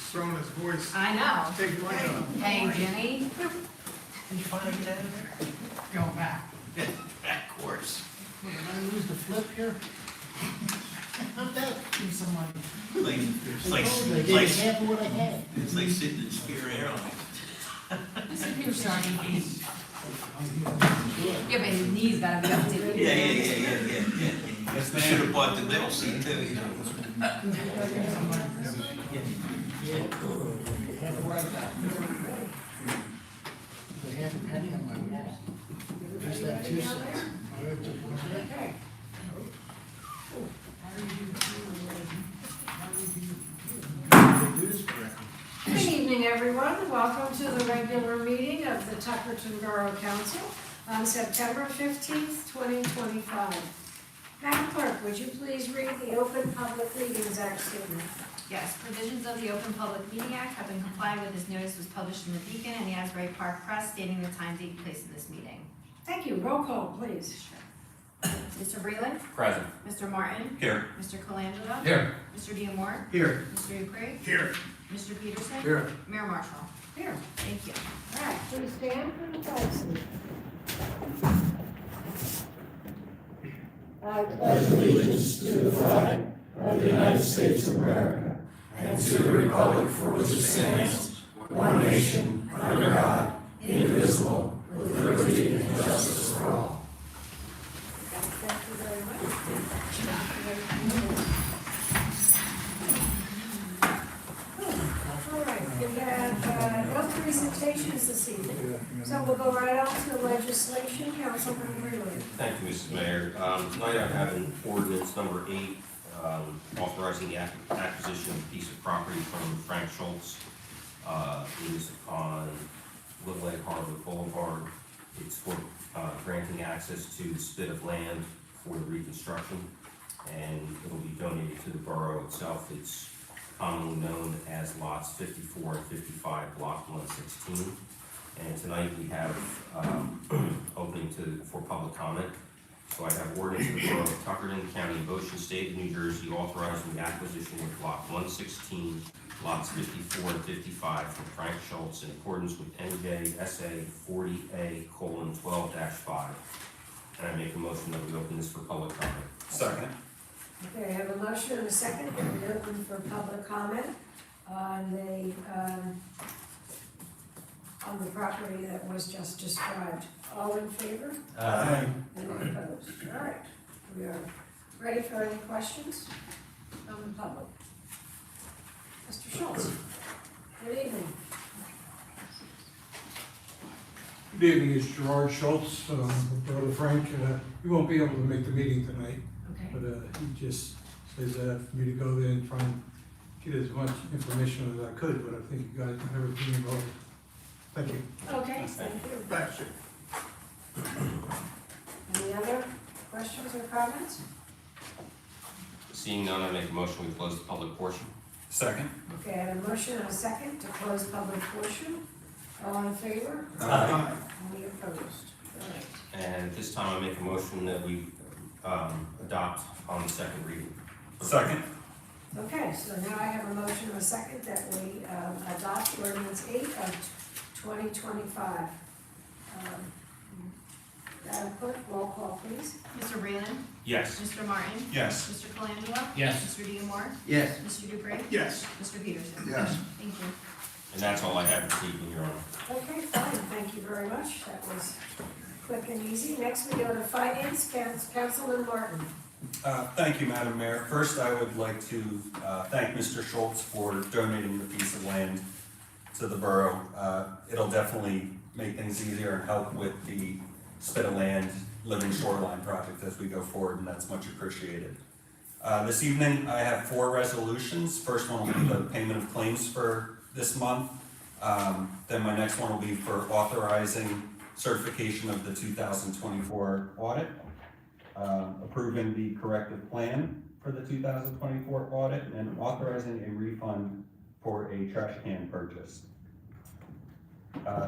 throwing his voice. I know. Take my job. Hey, Jimmy. Did you finally get out of there? Go back. Backwards. Did I lose the flip here? Not that, give somebody. It's like half of what I had. it's like sitting in Spirit Airlines. You're sorry. Yeah, but his knees gotta be up to you. Yeah. Yes, man. Should have bought the middle seat too, you know. Half a penny on my wall. Just that 2 cents. Okay. They do this correctly. Good evening, everyone. Welcome to the regular meeting of the Tuckerton Borough Council on September 15th, 2025. Madam Clerk, would you please read the Open Public Meetings Act statement? Yes, provisions of the Open Public Meeting Act have been complied with. This notice was published in the Beacon and the Asbury Park Press stating the time, date, and place of this meeting. Thank you. Roll call, please. Mr. Breland. Present. Mr. Martin. Here. Mr. Colangelo. Here. Mr. Diemar. Here. Mr. Dupree. Here. Mr. Peterson. Here. Mayor Marshall. Here. Thank you. All right, please stand for the flag salute. I pledge allegiance to the flag of the United States of America and to the republic for which it stands, one nation, under God, indivisible, with liberty and justice for all. Thank you very much. All right, we have no presentations this evening, so we'll go right on to legislation. Councilman Breland. Thank you, Mrs. Mayor. Tonight I have an ordinance number 8, authorizing the acquisition of a piece of property from Frank Schultz. It is on Little Egg Harbor Boulevard. It's for granting access to the spit of land for the reconstruction, and it'll be donated to the borough itself. It's commonly known as lots 54 and 55, block 116. And tonight we have opening for public comment. So I have ordinance of the Borough of Tuckerton, County of Ocean, State of New Jersey, authorizing the acquisition of block 116, lots 54 and 55 from Frank Schultz in accordance with NJSA 40A:12-5. And I make a motion that we open this for public comment. Second. Okay, I have a motion and a second, and we're open for public comment on the property that was just described. All in favor? Aye. Any opposed? All right, we are ready for any questions from the public. Mr. Schultz, good evening. Good evening, it's Gerard Schultz, Brother Frank. He won't be able to make the meeting tonight, Okay. but he just says for me to go there and try and get as much information as I could, but I think you guys have everything involved. Thank you. Okay, thank you. Thanks. Any other questions or comments? Seeing none, I make a motion we close the public portion. Second. Okay, I have a motion and a second to close public portion. All in favor? Aye. Any opposed? All right. And at this time, I make a motion that we adopt on the second reading. Second. Okay, so now I have a motion and a second that we adopt ordinance 8 of 2025. Madam Clerk, roll call, please. Mr. Breland. Yes. Mr. Martin. Yes. Mr. Colangelo. Yes. Mr. Diemar. Yes. Mr. Dupree. Yes. Mr. Peterson. Yes. Thank you. And that's all I have this evening, Your Honor. Okay, fine, thank you very much. That was quick and easy. Next, we go to Finance, Councilman Martin. Thank you, Madam Mayor. First, I would like to thank Mr. Schultz for donating the piece of land to the borough. It'll definitely make things easier and help with the spit of land living shoreline project as we go forward, and that's much appreciated. This evening, I have 4 resolutions. First one will be the payment of claims for this month. Then my next one will be for authorizing certification of the 2024 audit, approving the corrective plan for the 2024 audit, and authorizing a refund for a trash can purchase.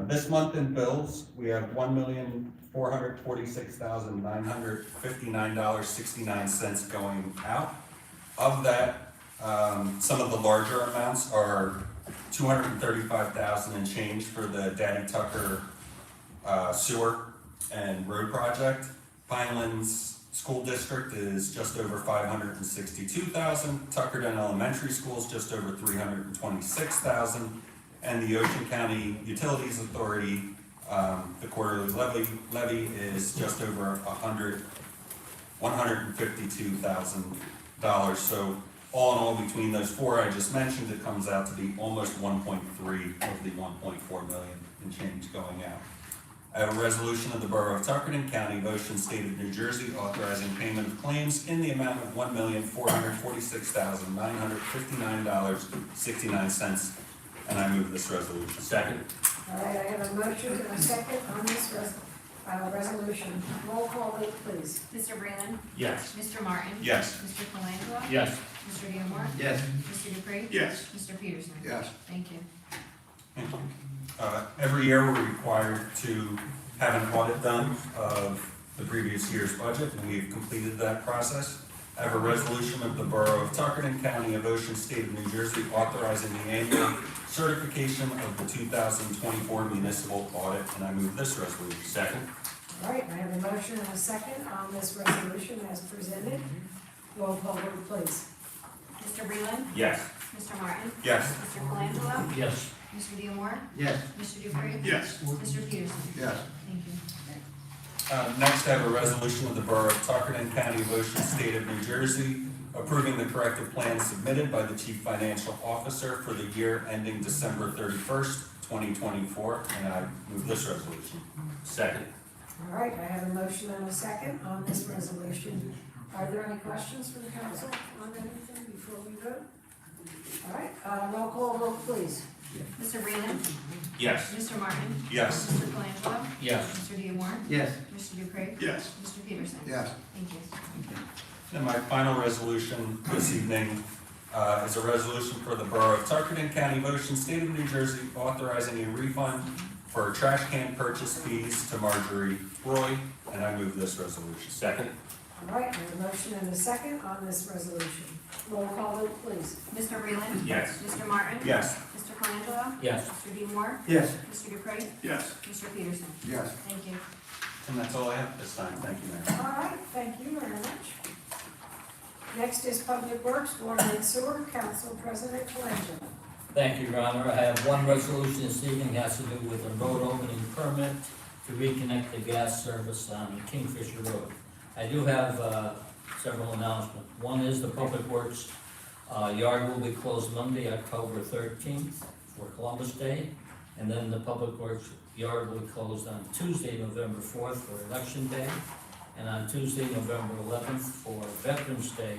This month in bills, we have $1,446,959.69 going out. Of that, some of the larger amounts are $235,000 and change for the Daddy Tucker sewer and road project. Pinelands School District is just over $562,000. Tuckerton Elementary School is just over $326,000. And the Ocean County Utilities Authority, the quarterly levy is just over $152,000. So all in all, between those four I just mentioned, it comes out to be almost 1.3 of the 1.4 million in change going out. I have a resolution of the Borough of Tuckerton, County of Ocean, State of New Jersey, authorizing payment of claims in the amount of $1,446,959.69, and I move this resolution. Second. All right, I have a motion and a second on this resolution. Roll call vote, please. Mr. Breland. Yes. Mr. Martin. Yes. Mr. Colangelo. Yes. Mr. Diemar. Yes. Mr. Dupree. Yes. Mr. Peterson. Yes. Thank you. Thank you. Every year, we're required to have an audit done of the previous year's budget, and we've completed that process. I have a resolution of the Borough of Tuckerton, County of Ocean, State of New Jersey, authorizing the annual certification of the 2024 municipal audit, and I move this resolution. Second. All right, I have a motion and a second on this resolution as presented. Roll call vote, please. Mr. Breland. Yes. Mr. Martin. Yes. Mr. Colangelo. Yes. Mr. Diemar. Yes. Mr. Dupree. Yes. Mr. Peterson. Yes. Thank you. Next, I have a resolution of the Borough of Tuckerton, County of Ocean, State of New Jersey, approving the corrective plan submitted by the Chief Financial Officer for the year ending December 31st, 2024, and I move this resolution. Second. All right, I have a motion and a second on this resolution. Are there any questions from the council on anything before we vote? All right, roll call vote, please. Mr. Breland. Yes. Mr. Martin. Yes. Mr. Colangelo. Yes. Mr. Diemar. Yes. Mr. Dupree. Yes. Mr. Peterson. Yes. Thank you. And my final resolution this evening is a resolution for the Borough of Tuckerton, County of Ocean, State of New Jersey, authorizing a refund for trash can purchase fees to Marjorie Roy, and I move this resolution. Second. All right, I have a motion and a second on this resolution. Roll call vote, please. Mr. Breland. Yes. Mr. Martin. Yes. Mr. Colangelo. Yes. Mr. Diemar. Yes. Mr. Dupree. Yes. Mr. Peterson. Yes. Thank you. And that's all I have this time. Thank you, Mayor. All right, thank you very much. Next is Public Works, Water and Sewer, Council President Colangelo. Thank you, Your Honor. I have one resolution this evening, has to do with a road opening permit to reconnect the gas service on Kingfisher Road. I do have several announcements. One is the Public Works yard will be closed Monday, October 13th for Columbus Day. And then the Public Works yard will be closed on Tuesday, November 4th for Election Day. And on Tuesday, November 11th for Veterans Day.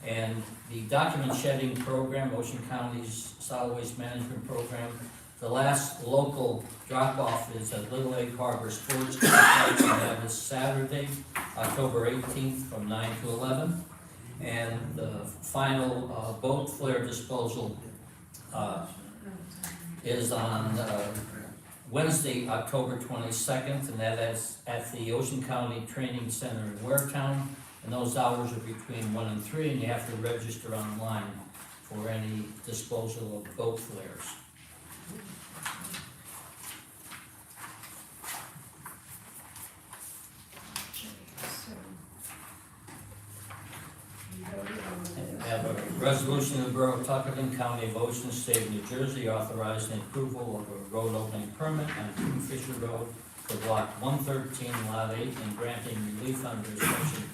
And the document shedding program, Ocean County's solid waste management program, the last local drop-off is at Little Egg Harbor Sports Complex, and that is Saturday, October 18th from 9 to 11. And the final boat flare disposal is on Wednesday, October 22nd, and that is at the Ocean County Training Center in Waretown. And those hours are between 1 and 3, and you have to register online for any disposal of boat flares. I have a resolution of the Borough of Tuckerton, County of Ocean, State of New Jersey, authorizing approval of a road opening permit on Kingfisher Road for block 113, lot 8, and granting relief under section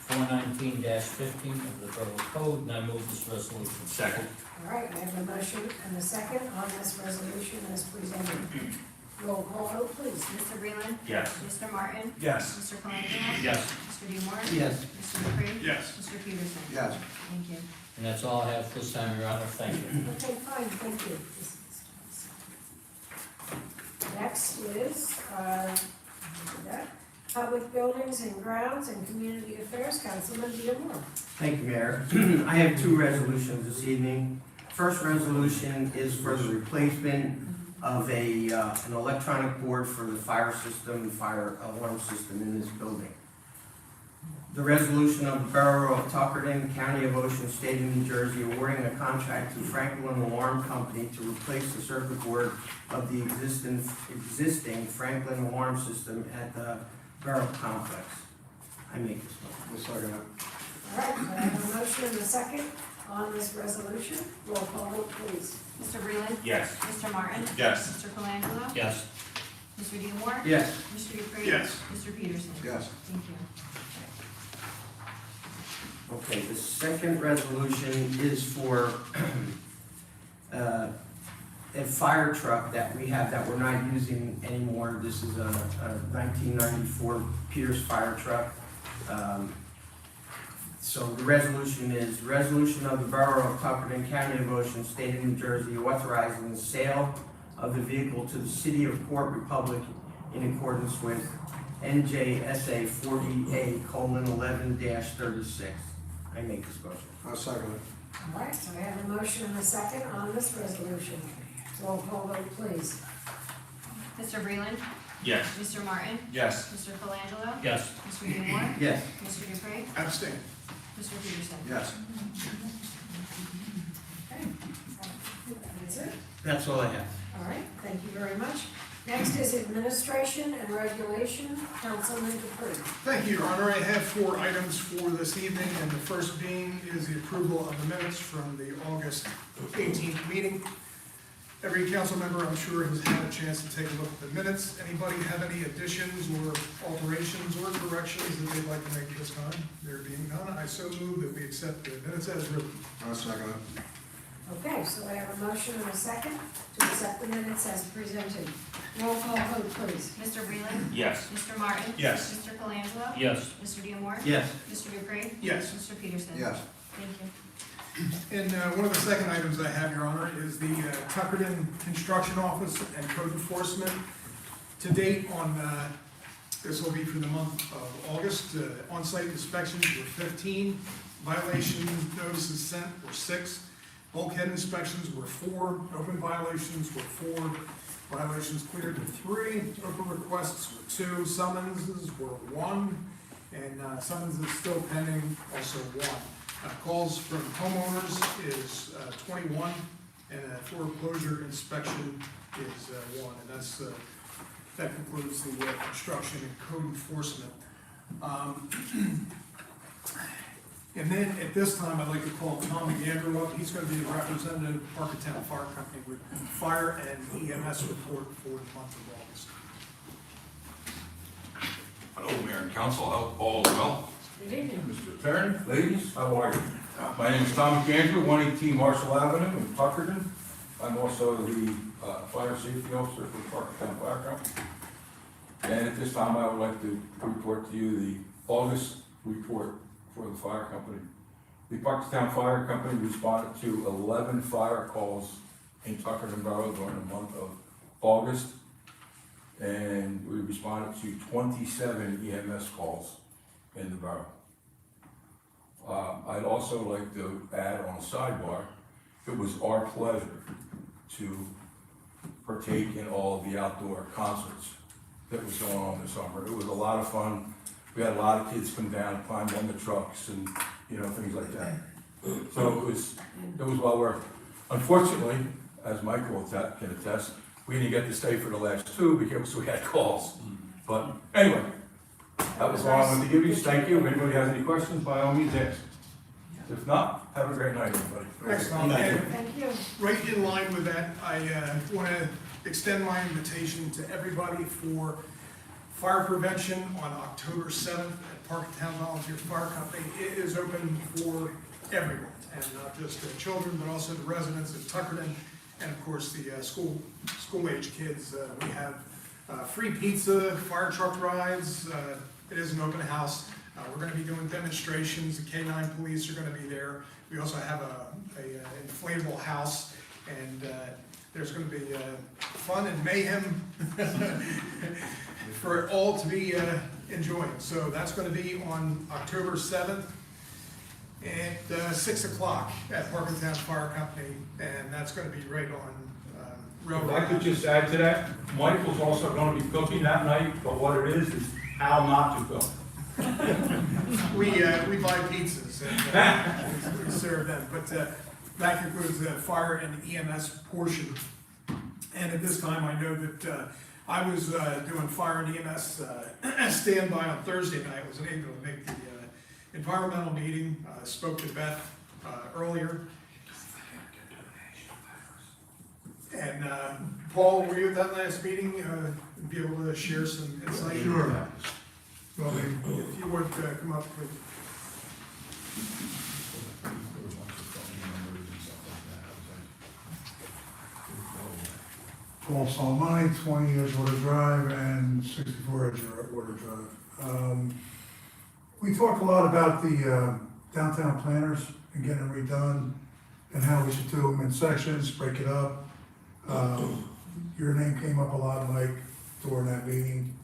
419-15 of the Borough Code, and I move this resolution. Second. All right, I have a motion and a second on this resolution as presented. Roll call vote, please. Mr. Breland. Yes. Mr. Martin. Yes. Mr. Colangelo. Yes. Mr. Diemar. Yes. Mr. Dupree. Yes. Mr. Peterson. Yes. Thank you. And that's all I have this time, Your Honor. Thank you. Okay, fine, thank you. Next is, Public Buildings and Grounds and Community Affairs, Councilman Diemar. Thank you, Mayor. I have two resolutions this evening. First resolution is for the replacement of an electronic board for the fire system, fire alarm system in this building. the resolution of the Borough of Tuckerton, County of Ocean, State of New Jersey, awarding a contract to Franklin Alarm Company to replace the circuit board of the existing Franklin alarm system at the Borough complex. I make this motion. All right, I have a motion and a second on this resolution. Roll call vote, please. Mr. Breland. Yes. Mr. Martin. Yes. Mr. Colangelo. Yes. Mr. Diemar. Yes. Mr. Dupree. Yes. Mr. Peterson. Yes. Thank you. Okay, the second resolution is for a fire truck that we have that we're not using anymore. This is a 1994 Peters fire truck. So the resolution is, resolution of the Borough of Tuckerton, County of Ocean, State of New Jersey, authorizing the sale of the vehicle to the City of Port Republic in accordance with NJSA 40A:11-36. I make this motion. I'll second it. All right, so I have a motion and a second on this resolution. Roll call vote, please. Mr. Breland. Yes. Mr. Martin. Yes. Mr. Colangelo. Yes. Mr. Diemar. Yes. Mr. Dupree. Abstain. Mr. Peterson. Yes. Okay, that's it. That's all I have. All right, thank you very much. Next is administration and regulation. Councilman Dupree. Thank you, Your Honor. I have 4 items for this evening, and the first being is the approval of the minutes from the August 18th meeting. Every council member, I'm sure, has had a chance to take a look at the minutes. Anybody have any additions or alterations or corrections that they'd like to make at this time? There being none, I so move that we accept the minutes as written. I'll second it. Okay, so I have a motion and a second to accept the minutes as presented. Roll call vote, please. Mr. Breland. Yes. Mr. Martin. Yes. Mr. Colangelo. Yes. Mr. Diemar. Yes. Mr. Dupree. Yes. Mr. Peterson. Yes. Thank you. And one of the second items I have, Your Honor, is the Tuckerton Construction Office and Code Enforcement. To date on, this will be for the month of August, on-site inspections were 15, violation notices sent were 6, bulkhead inspections were 4, open violations were 4, violations cleared were 3, open requests were 2, summonses were 1, and summonses still pending, also 1. Calls from homeowners is 21, and a foreclosure inspection is 1, and that concludes the construction and code enforcement. And then at this time, I'd like to call Tom McAndrew up. He's going to be the representative of Tuckerton Fire Company with fire and EMS report for the month of August. Hello, Mayor and Council, I hope all is well. Good evening. Mr. Attorney, ladies, how are you? My name is Tom McAndrew, 118 Marshall Avenue in Tuckerton. I'm also the fire safety officer for the Tuckerton Fire Company. And at this time, I would like to report to you the August report for the fire company. The Tuckerton Fire Company responded to 11 fire calls in Tuckerton Borough during the month of August. And we responded to 27 EMS calls in the borough. I'd also like to add on a sidebar, it was our pleasure to partake in all of the outdoor concerts that was going on this summer. It was a lot of fun. We had a lot of kids come down, climb on the trucks and, things like that. So it was well worth it. Unfortunately, as Michael can attest, we didn't get to stay for the last 2 because we had calls. But anyway, that was all I wanted to give you. Thank you. If anybody has any questions, by all means ask. If not, have a great night, everybody. Thanks, Tom. Thank you. Right in line with that, I want to extend my invitation to everybody for fire prevention on October 7th at Parktown Volunteer Fire Company. It is open for everyone, and not just the children, but also the residents of Tuckerton, and of course the school-age kids. We have free pizza, fire truck rides. It is an open house. We're going to be doing demonstrations. The K-9 police are going to be there. We also have a inflatable house, and there's going to be fun and mayhem for all to be enjoying. So that's going to be on October 7th at 6 o'clock at Parktown Fire Company, and that's going to be right on If I could just add to that, Michael's also going to be cooking that night, but what it is how not to cook. We buy pizzas and we serve them, but that concludes the fire and EMS portion. And at this time, I know that I was doing fire and EMS standby on Thursday night. I wasn't able to make the environmental meeting. Spoke to Beth earlier. And Paul, were you at that last meeting? Be able to share some insight? Sure. Well, if you would come up with. Paul Solomani, 20 Edgewater Drive and 64 Edgewater Drive. We talked a lot about the downtown planners and getting them redone and how we should do them in sections, break it up. Your name came up a lot, Mike, during that meeting,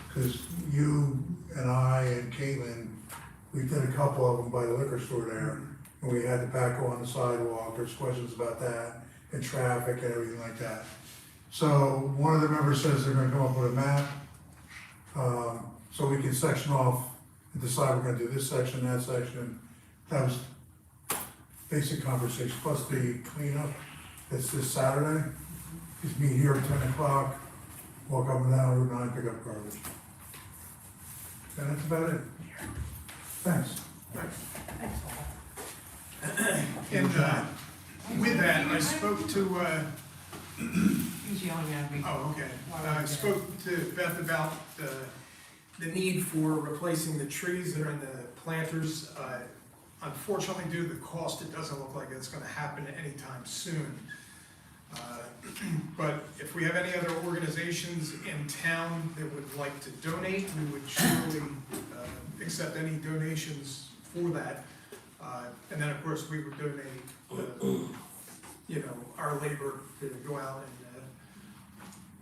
because you and I and Caitlin, we did a couple of them by the liquor store there, and we had the backhoe on the sidewalk. There's questions about that, and traffic and everything like that. So one of the members says they're gonna come up with a map, so we can section off and decide we're gonna do this section, that section. That was basic conversation, plus the cleanup. It's this Saturday. Just meet here at 10 o'clock, walk up and down Route 9, pick up garbage. And that's about it. Thanks. And with that, I spoke to, He's yelling at me. oh, okay. I spoke to Beth about the need for replacing the trees that are in the planters. Unfortunately, due to the cost, it doesn't look like it's gonna happen anytime soon. But if we have any other organizations in town that would like to donate, we would surely accept any donations for that. And then, of course, we would donate, our labor to go out and,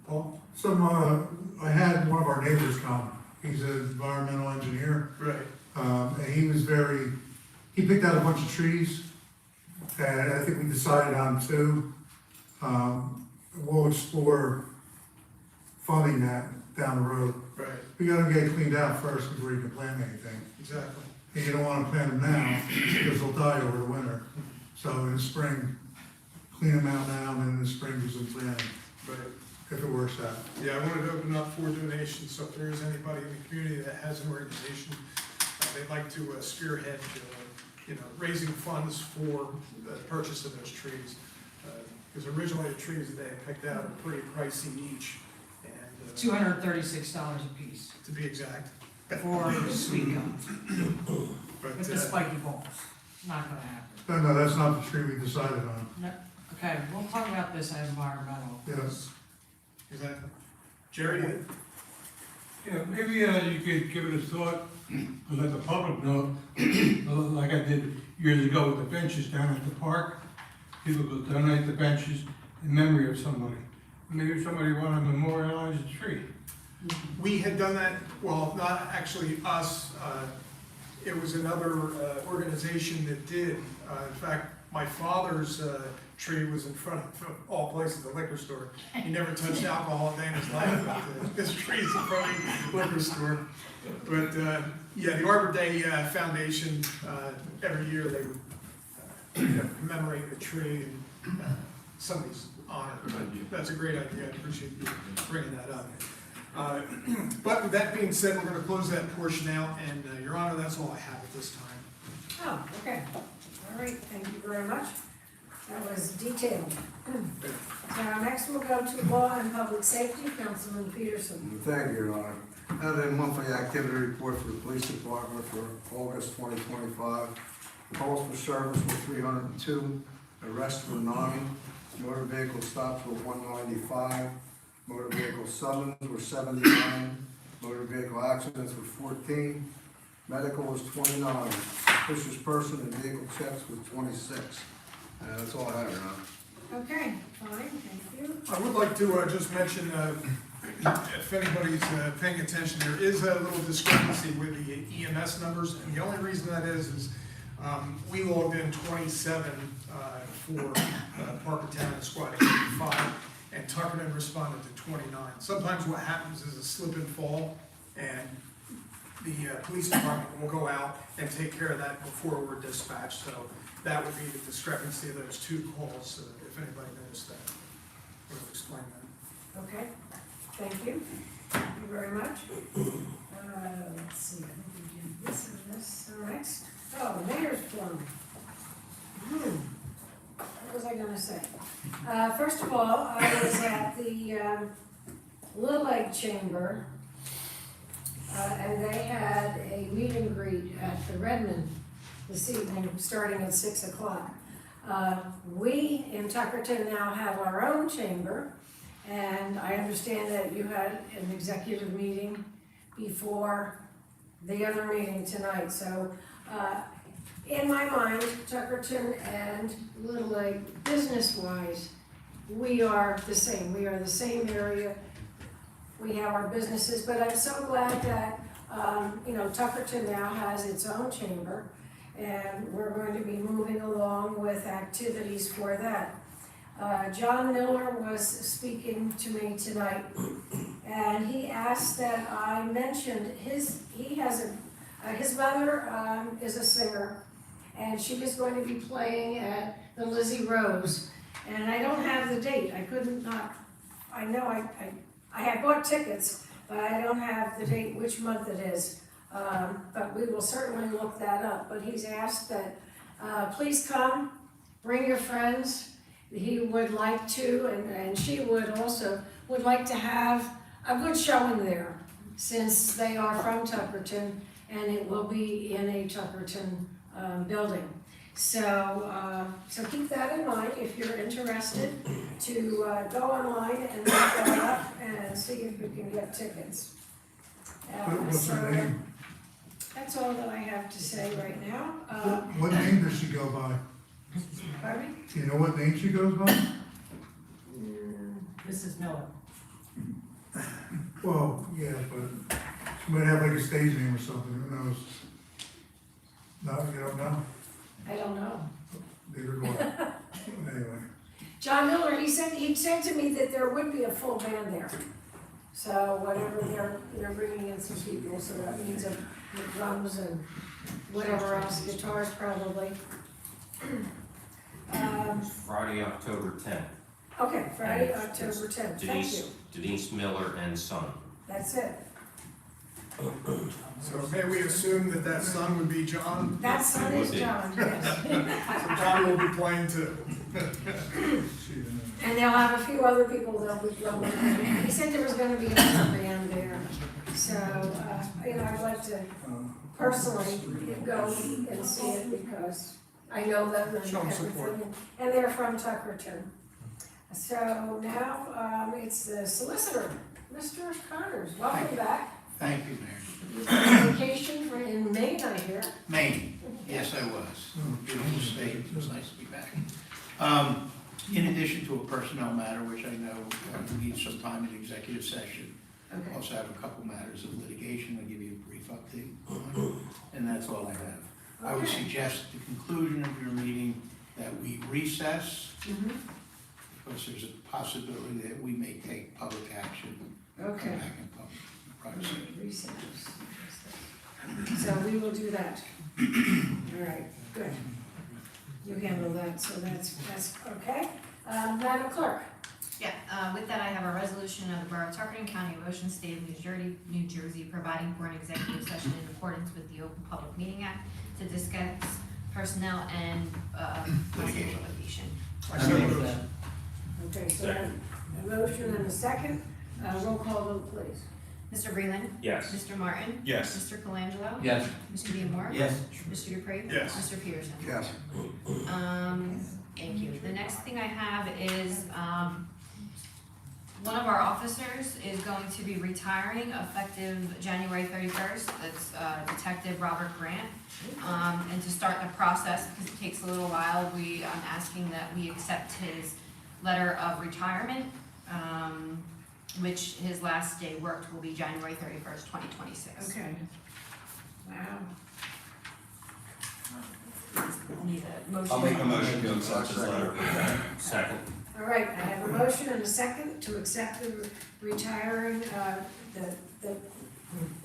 Paul? I had one of our neighbors come. He's an environmental engineer. Right. And he picked out a bunch of trees, and I think we decided on 2. We'll explore funding that down the road. Right, We gotta get it cleaned out first before you can plant anything. exactly. And you don't wanna plant them now, because they'll die over the winter. So in the spring, clean them out now, and then in the spring do some planting, Right. if it works out. Yeah, I wanted to open up for donations, so if there is anybody in the community that has an organization, they'd like to spearhead, raising funds for the purchase of those trees. Because originally the trees that they had picked out are pretty pricey each, and $236 a piece to be exact. for sweet gums But, with the spiky balls. Not gonna happen. No, that's not the tree we decided on. No, okay, we'll talk about this at environmental. Yes. exactly. Jerry, Yeah, maybe you could give it a thought, and let the public know, like I did years ago with the benches down at the park. People could donate the benches in memory of somebody. Maybe somebody wanted to memorialize a tree. we had done that, well, not actually us, it was another organization that did. In fact, my father's tree was in front of all places, the liquor store. He never touched alcohol a day in his life, but his tree's in front of the liquor store. But, the Arbor Day Foundation, every year they would commemorate the tree and somebody's honor. That's a great idea, I appreciate you bringing that up. But with that being said, we're gonna close that portion out, and Your Honor, that's all I have at this time. Oh, okay. All right, thank you very much. That was detailed. Now, next we'll go to Law and Public Safety, Councilman Peterson. Thank you, Your Honor. I have a monthly activity report for the police department for August 2025. Calls for service were 302, arrests were 9, motor vehicle stops were 195, motor vehicle summons were 79, motor vehicle accidents were 14, medical was 29, suspicious person and vehicle checks was 26. That's all I have, Your Honor. Okay, fine, thank you. I would like to just mention, if anybody's paying attention, there is a little discrepancy with the EMS numbers, and the only reason that is we logged in 27 for Parker Town and Squad 85, and Tuckerton responded to 29. Sometimes what happens is a slip and fall, and the police department will go out and take care of that before we're dispatched. So that would be the discrepancy of those two calls, if anybody noticed that. We'll explain that. Okay, thank you. Thank you very much. Let's see, I think we did this and this. All right. Oh, mayor's forum. What was I gonna say? First of all, I was at the Little Lake Chamber, and they had a meet and greet at the Redmond this evening, starting at 6 o'clock. We in Tuckerton now have our own chamber, and I understand that you had an executive meeting before the other meeting tonight. So in my mind, Tuckerton and Little Lake, business-wise, we are the same. We are the same area. We have our businesses, but I'm so glad that, Tuckerton now has its own chamber, and we're going to be moving along with activities for that. John Miller was speaking to me tonight, and he asked that I mentioned his mother is a singer, and she is going to be playing at the Lizzie Rose, and I don't have the date. I know I had bought tickets, but I don't have the date, which month it is. But we will certainly look that up. But he's asked that, please come, bring your friends. He would like to, and she would also, would like to have a good showing there, since they are from Tuckerton, and it will be in a Tuckerton building. So keep that in mind if you're interested to go online and look that up and see if you can get tickets. What's her name? That's all that I have to say right now. What name does she go by? Pardon me? Do you know what name she goes by? Mrs. Miller. Well, yeah, but she might have like a stage name or something, who knows? No, you don't know? I don't know. Neither do I. Anyway. John Miller, he said to me that there would be a full band there. So whatever, they're bringing in some people, so that means the drums and whatever else, guitars probably. Friday, October 10th. Okay, Friday, And October 10th, thank you. Denise Miller and Son. That's it. So may we assume that that son would be John? That son is John, yes. So John will be playing too. And they'll have a few other people they'll be throwing in. He said there was gonna be another band there. So, I'd like to personally go and see it because I know them and Show 'em support. everything. And they're from Tuckerton. So now, it's the solicitor, Mr. Connors. Welcome back. Thank you, Mayor. You were on vacation in Maine, I hear. Maine, yes, I was. Beautiful state, it was nice to be back. In addition to a personnel matter, which I know needs some time in executive session, Okay. also have a couple matters of litigation I'll give you a brief update on, and that's all I have. I would Okay. suggest at the conclusion of your meeting that we recess, Mhm. because there's a possibility that we may take public action. Okay. Come back in public, private session. Recess. So we will do that. All right, good. You handle that, so that's okay. Madam Clerk? Yeah, with that, I have a resolution of the Borough of Tuckerton, County of Ocean, State of New Jersey, providing for an executive session in accordance with the Open Public Meeting Act to discuss personnel and possible litigation. I make that. Okay, so a motion and a second. Roll call vote, please. Mr. Breland. Yes. Mr. Martin. Yes. Mr. Colangelo. Yes. Mr. Diemar. Yes. Mr. Dupree. Yes. Mr. Peterson. Yes. Thank you. The next thing I have is, one of our officers is going to be retiring effective January 31st. That's Detective Robert Grant. And to start the process, because it takes a little while, I'm asking that we accept his letter of retirement, which his last day worked will be January 31st, 2026. Okay. Wow. Need a motion. I'll make a motion to accept his letter. Second. All right, I have a motion and a second to accept the retiring, the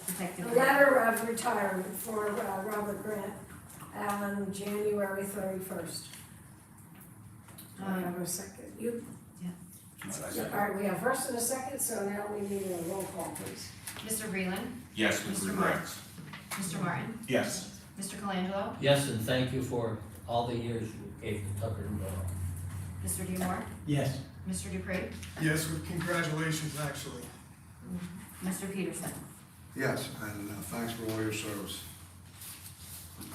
Detective A Grant. letter of retirement for Robert Grant on January 31st. Do I have a second? You? Yeah, all right, we have first and a second, so now we need a roll call, please. Mr. Breland. Yes, with Mr. regrets. Mr. Martin. Yes. Mr. Colangelo. Yes, and thank you for all the years you gave to Tuckerton Borough. Mr. Diemar. Yes. Mr. Dupree. Yes, with congratulations, actually. Mr. Peterson. Yes, and thanks for all your service.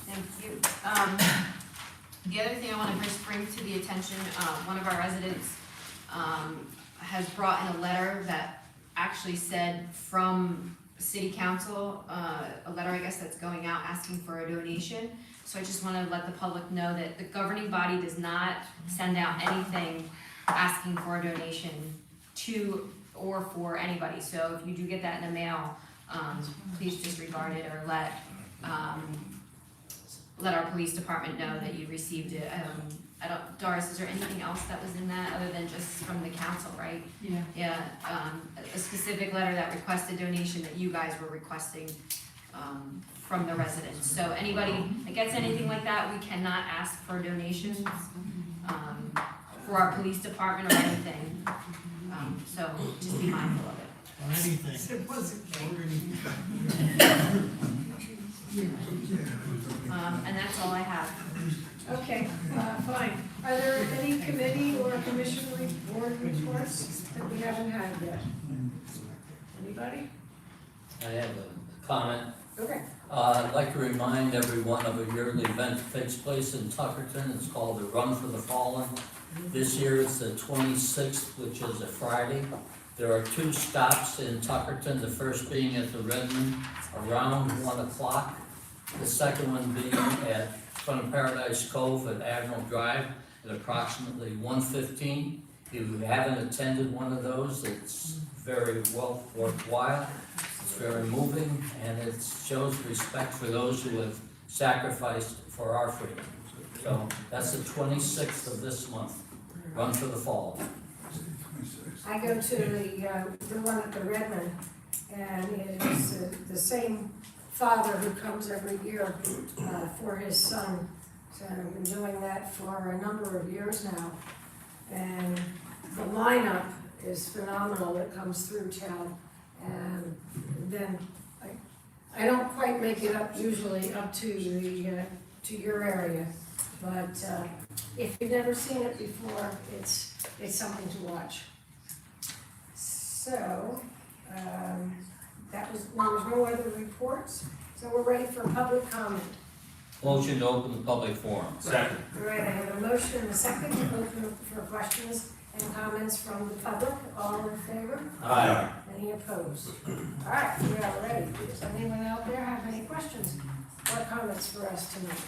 Thank you. The other thing I want to bring to the attention, one of our residents has brought in a letter that actually said from city council, a letter, I guess, that's going out asking for a donation. So I just want to let the public know that the governing body does not send out anything asking for a donation to or for anybody. So if you do get that in the mail, please disregard it or let our police department know that you received it. Doris, is there anything else that was in that other than just from the council, right? Yeah. Yeah, a specific letter that requested donation that you guys were requesting, from the residents. So anybody that gets anything like that, we cannot ask for donations, for our police department or anything. So just be mindful of it. It wasn't. And that's all I have. Okay, fine. Are there any committee or commission board reports that we haven't had yet? Anybody? I have a comment. Okay. I'd like to remind everyone of a yearly event that takes place in Tuckerton. It's called the Run for the Fallen. This year it's the 26th, which is a Friday. There are 2 stops in Tuckerton, the first being at the Redmond around 1 o'clock. The second one being at front of Paradise Cove at Admiral Drive at approximately 1:15. If you haven't attended one of those, it's very well worthwhile. It's very moving, and it shows respect for those who have sacrificed for our freedom. So that's the 26th of this month. Run for the Fallen. I go to the one at the Redmond, and it is the same father who comes every year for his son. So I've been doing that for a number of years now. And the lineup is phenomenal that comes through town. And then I don't quite make it up usually up to to your area. But if you've never seen it before, it's something to watch. So, there was no other reports, so we're ready for public comment. Motion to open the public forum. Second. All right, I have a motion and a second to open for questions and comments from the public. All in favor? Aye. Any opposed? All right, we are ready. Does anyone out there have any questions or comments for us tonight?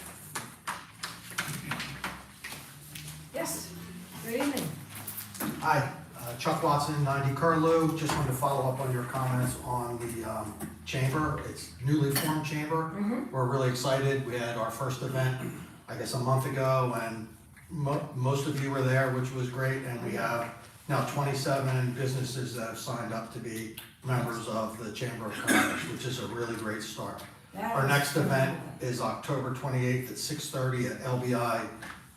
Yes, good evening. Hi, Chuck Watson, 90 Curlew. Just wanted to follow up on your comments on the chamber. It's newly formed chamber. We're really excited. We had our first event, I guess, a month ago, and most of you were there, which was great. And we have now 27 businesses that have signed up to be members of the Chamber of Commerce, which is a really great start. Our next event is October 28th at 6:30 at LBI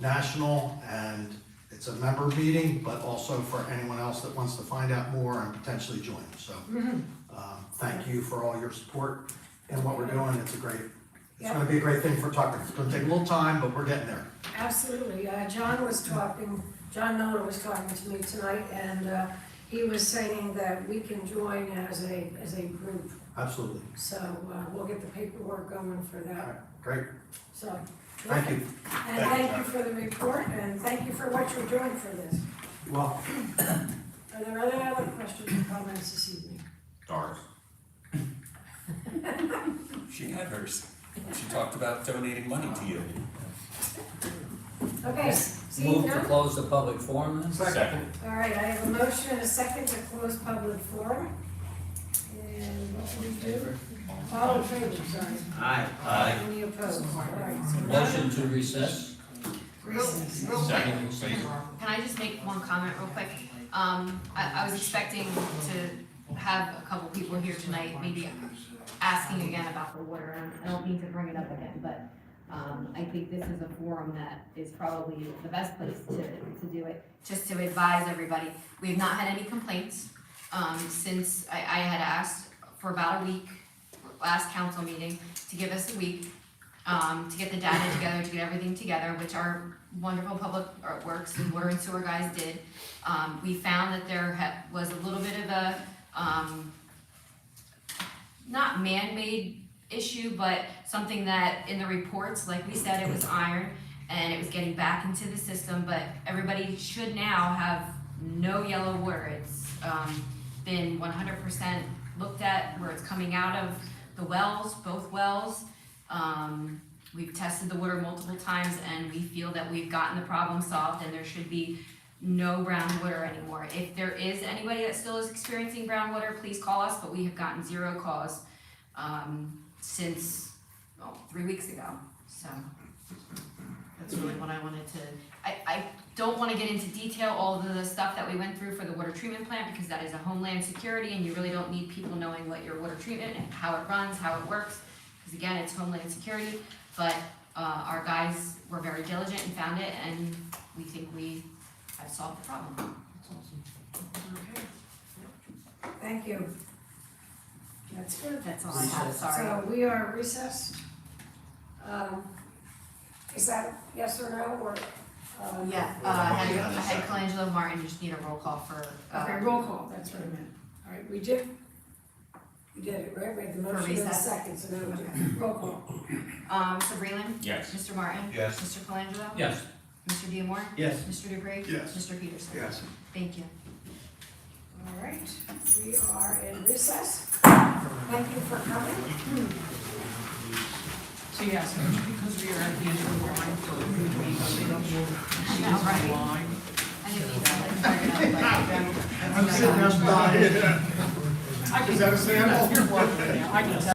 National, and it's a member meeting, but also for anyone else that wants to find out more and potentially join. So, thank you for all your support and what we're doing. It's gonna be a great thing for Tucker. It's gonna take a little time, but we're getting there. Absolutely. John Miller was talking to me tonight, and he was saying that we can join as a group. Absolutely. So we'll get the paperwork going for All right, that. great. So. Thank you. And thank you for the report, and thank you for what you're doing for this. Well, Are there any other questions or comments this evening? Doris. She had hers. She talked about donating money to you. Okay, seeing Move to none? close the public forum then? Second. All right, I have a motion and a second to close public forum. And what do we do? All in favor, sorry. Aye. Any opposed? All right, so Motion to recess? recess. Second, please. Can I just make one comment real quick? I was expecting to have a couple people here tonight, maybe asking again about the water, and I don't mean to bring it up again, but, I think this is a forum that is probably the best place to do it, just to advise everybody. We have not had any complaints, since I had asked for about a week, last council meeting, to give us a week, to get the data together, to get everything together, which our wonderful public works and water and sewer guys did. We found that there was a little bit of a, not man-made issue, but something that in the reports, like we said, it was iron, and it was getting back into the system, but everybody should now have no yellow water. It's, been 100% looked at where it's coming out of the wells, both wells. We've tested the water multiple times, and we feel that we've gotten the problem solved, and there should be no brown water anymore. If there is anybody that still is experiencing brown water, please call us, but we have gotten 0 calls, since, 3 weeks ago, so. That's really what I wanted to, I don't wanna get into detail all of the stuff that we went through for the water treatment plant, because that is a homeland security, and you really don't need people knowing what your water treatment and how it runs, how it works, because again, it's homeland security, but, our guys were very diligent and found it, and we think we have solved the problem. Okay. Thank you. That's good. That's all I have, sorry. So we are recessed. Is that yes or no, or? Yeah, I had Colangelo Martin, just need a roll call for, Okay, roll call, that's what I meant. All right, we did it, right? We had the For motion in a recess? second, so now we do roll call. Mr. Breland. Yes. Mr. Martin. Yes. Mr. Colangelo. Yes. Mr. Diemar. Yes. Mr. Dupree. Yes. Mr. Peterson. Yes. Thank you. All right, we are in recess. Thank you for coming. So yes, because we are at the end of the line for the meeting, they don't move All right. line. I didn't mean to like fire it up, but. I'm sitting there dying. Is that a sample? You're welcome, I can tell.